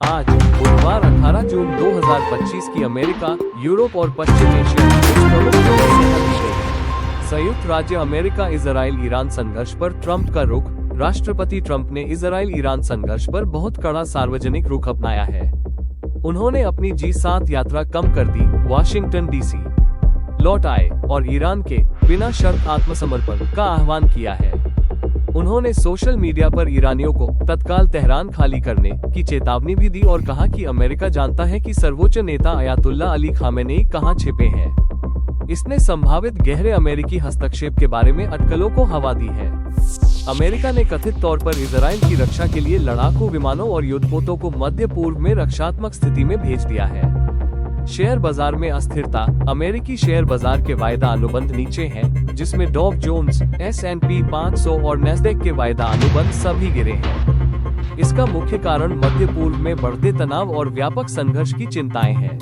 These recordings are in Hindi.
आज बुधवार 18 जून 2025 की अमेरिका, यूरोप और पश्चिम एशिया की कुछ प्रमुख खबरें यहाँ दी गई। संयुक्त राज्य अमेरिका इजराइल ईरान संघर्ष पर ट्रंप का रुख। राष्ट्रपति ट्रंप ने इजराइल ईरान संघर्ष पर बहुत कड़ा सार्वजनिक रुख अपनाया है। उन्होंने अपनी G7 यात्रा कम कर दी, वाशिंगटन DC लौट आए और ईरान के बिना शर्त आत्मसमर्पण का आह्वान किया है। उन्होंने सोशल मीडिया पर ईरानियों को तत्काल तेहरान खाली करने की चेतावनी भी दी और कहा कि अमेरिका जानता है कि सर्वोच्च नेता अयातुल्ला अली खामेनेई कहां छिपे हैं। इसने संभावित गहरे अमेरिकी हस्तक्षेप के बारे में अटकलों को हवा दी है। अमेरिका ने कथित तौर पर इजराइल की रक्षा के लिए लड़ाकू विमानों और युद्धपोतों को मध्य पूर्व में रक्षात्मक स्थिति में भेज दिया है। शेयर बाजार में अस्थिरता। अमेरिकी शेयर बाजार के वायदा अनुबंध नीचे हैं, जिसमें डॉव जोन्स, S&P 500 और नैस्डैक के वायदा अनुबंध सभी गिरे हैं। इसका मुख्य कारण मध्य पूर्व में बढ़ते तनाव और व्यापक संघर्ष की चिंताएं हैं।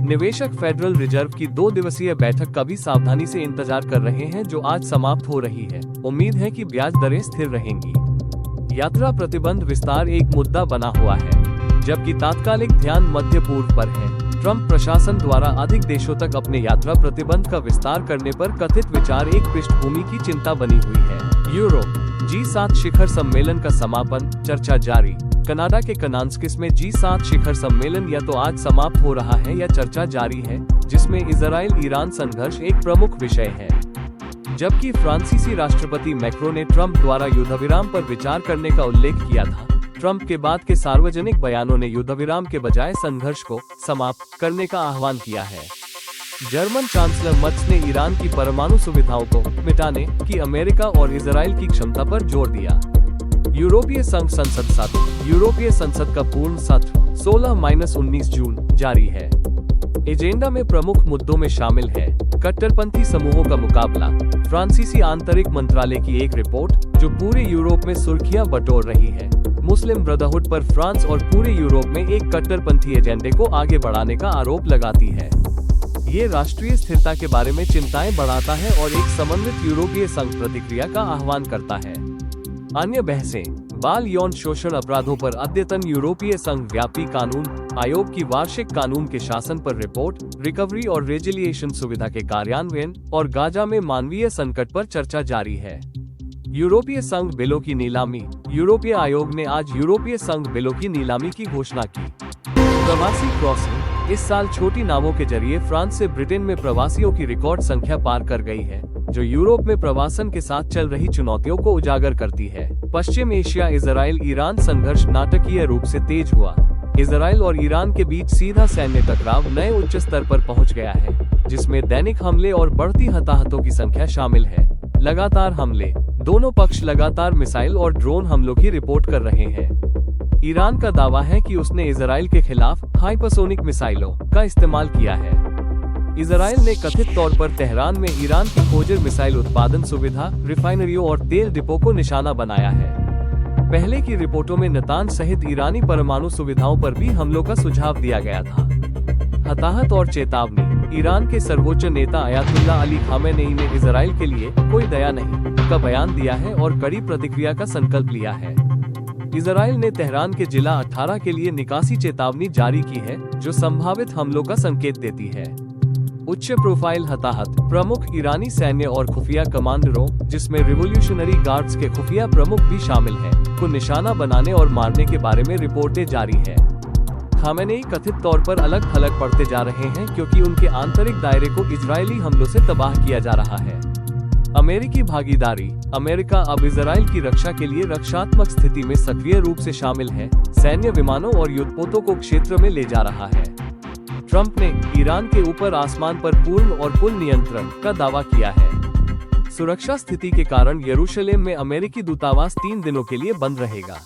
निवेशक फेडरल रिजर्व की 2 दिवसीय बैठक का भी सावधानी से इंतजार कर रहे हैं, जो आज समाप्त हो रही है। उम्मीद है कि ब्याज दरें स्थिर रहेंगी। यात्रा प्रतिबंध विस्तार एक मुद्दा बना हुआ है, जबकि तात्कालिक ध्यान मध्य पूर्व पर है। ट्रंप प्रशासन द्वारा अधिक देशों तक अपने यात्रा प्रतिबंध का विस्तार करने पर कथित विचार एक पृष्ठभूमि की चिंता बनी हुई है। यूरोप G7 शिखर सम्मेलन का समापन, चर्चा जारी। कनाडा के कनान्स्किस में G7 शिखर सम्मेलन या तो आज समाप्त हो रहा है या चर्चा जारी है, जिसमें इजराइल ईरान संघर्ष एक प्रमुख विषय है। जबकि फ्रांसीसी राष्ट्रपति मैक्रो ने ट्रंप द्वारा युद्धविराम पर विचार करने का उल्लेख किया था। ट्रंप के बाद के सार्वजनिक बयानों ने युद्धविराम के बजाय संघर्ष को समाप्त करने का आह्वान किया है। जर्मन चांसलर मर्ज ने ईरान की परमाणु सुविधाओं को मिटाने की अमेरिका और इजराइल की क्षमता पर जोर दिया। यूरोपीय संघ संसद सत्र। यूरोपीय संसद का पूर्ण सत्र 16-19 जून जारी है। एजेंडा में प्रमुख मुद्दों में शामिल है कट्टरपंथी समूहों का मुकाबला, फ्रांसीसी आंतरिक मंत्रालय की एक रिपोर्ट जो पूरे यूरोप में सुर्खियां बटोर रही है, मुस्लिम ब्रदरहुड पर फ्रांस और पूरे यूरोप में एक कट्टरपंथी एजेंडे को आगे बढ़ाने का आरोप लगाती है। ये राष्ट्रीय स्थिरता के बारे में चिंताएं बढ़ाता है और एक समन्वित यूरोपीय संघ प्रतिक्रिया का आह्वान करता है। अन्य बहसें। बाल यौन शोषण अपराधों पर अद्यतन यूरोपीय संघ व्यापी कानून आयोग की वार्षिक कानून के शासन पर रिपोर्ट, रिकवरी और रेजिलिएशन सुविधा के कार्यान्वयन और गाजा में मानवीय संकट पर चर्चा जारी है। यूरोपीय संघ बिलों की नीलामी। यूरोपीय आयोग ने आज यूरोपीय संघ बिलों की नीलामी की घोषणा की। प्रवासी क्रॉसिंग। इस साल छोटी नावों के जरिए फ्रांस से ब्रिटेन में प्रवासियों की रिकॉर्ड संख्या पार कर गई है, जो यूरोप में प्रवासन के साथ चल रही चुनौतियों को उजागर करती है। पश्चिम एशिया इजराइल ईरान संघर्ष नाटकीय रूप से तेज हुआ। इजराइल और ईरान के बीच सीधा सैन्य टकराव नए उच्च स्तर पर पहुंच गया है, जिसमें दैनिक हमले और बढ़ती हताहतों की संख्या शामिल है। लगातार हमले। दोनों पक्ष लगातार मिसाइल और ड्रोन हमलों की रिपोर्ट कर रहे हैं। ईरान का दावा है कि उसने इजराइल के खिलाफ हाइपरसोनिक मिसाइलों का इस्तेमाल किया है। इजराइल ने कथित तौर पर तेहरान में ईरान की खोजर मिसाइल उत्पादन सुविधा, रिफाइनरियों और तेल डिपो को निशाना बनाया है। पहले की रिपोर्टों में नातांज सहित ईरानी परमाणु सुविधाओं पर भी हमलों का सुझाव दिया गया था। हताहत और चेतावनी। ईरान के सर्वोच्च नेता अयातुल्ला अली खामेनेई ने इजराइल के लिए कोई दया नहीं का बयान दिया है और कड़ी प्रतिक्रिया का संकल्प लिया है। इजराइल ने तेहरान के जिला 18 के लिए निकासी चेतावनी जारी की है, जो संभावित हमलों का संकेत देती है। उच्च प्रोफाइल हताहत। प्रमुख ईरानी सैन्य और खुफिया कमांडरों, जिसमें रिवोल्यूशनरी गार्ड्स के खुफिया प्रमुख भी शामिल हैं, को निशाना बनाने और मारने के बारे में रिपोर्टें जारी है। खामेनेई कथित तौर पर अलग थलग पड़ते जा रहे हैं क्योंकि उनके आंतरिक दायरे को इजरायली हमलों से तबाह किया जा रहा है। अमेरिकी भागीदारी। अमेरिका अब इजराइल की रक्षा के लिए रक्षात्मक स्थिति में सक्रिय रूप से शामिल है, सैन्य विमानों और युद्धपोतों को क्षेत्र में ले जा रहा है। ट्रंप ने ईरान के ऊपर आसमान पर पूर्ण और कुल नियंत्रण का दावा किया है। सुरक्षा स्थिति के कारण यरूशलेम में अमेरिकी दूतावास 3 दिनों के लिए बंद रहेगा।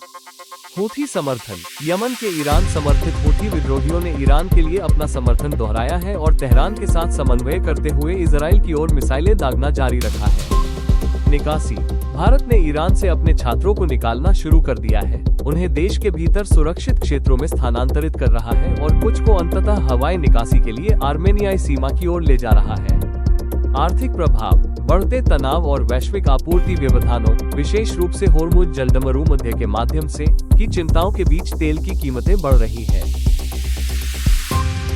हूथी समर्थन। यमन के ईरान समर्थित हूथी विद्रोहियों ने ईरान के लिए अपना समर्थन दोहराया है और तेहरान के साथ समन्वय करते हुए इजराइल की ओर मिसाइलें दागना जारी रखा है। निकासी। भारत ने ईरान से अपने छात्रों को निकालना शुरू कर दिया है, उन्हें देश के भीतर सुरक्षित क्षेत्रों में स्थानांतरित कर रहा है और कुछ को अंततः हवाई निकासी के लिए आर्मेनियाई सीमा की ओर ले जा रहा है। आर्थिक प्रभाव। बढ़ते तनाव और वैश्विक आपूर्ति व्यवधानों, विशेष रूप से होर्मुज जलडमरू मध्य के माध्यम से की चिंताओं के बीच तेल की कीमतें बढ़ रही है।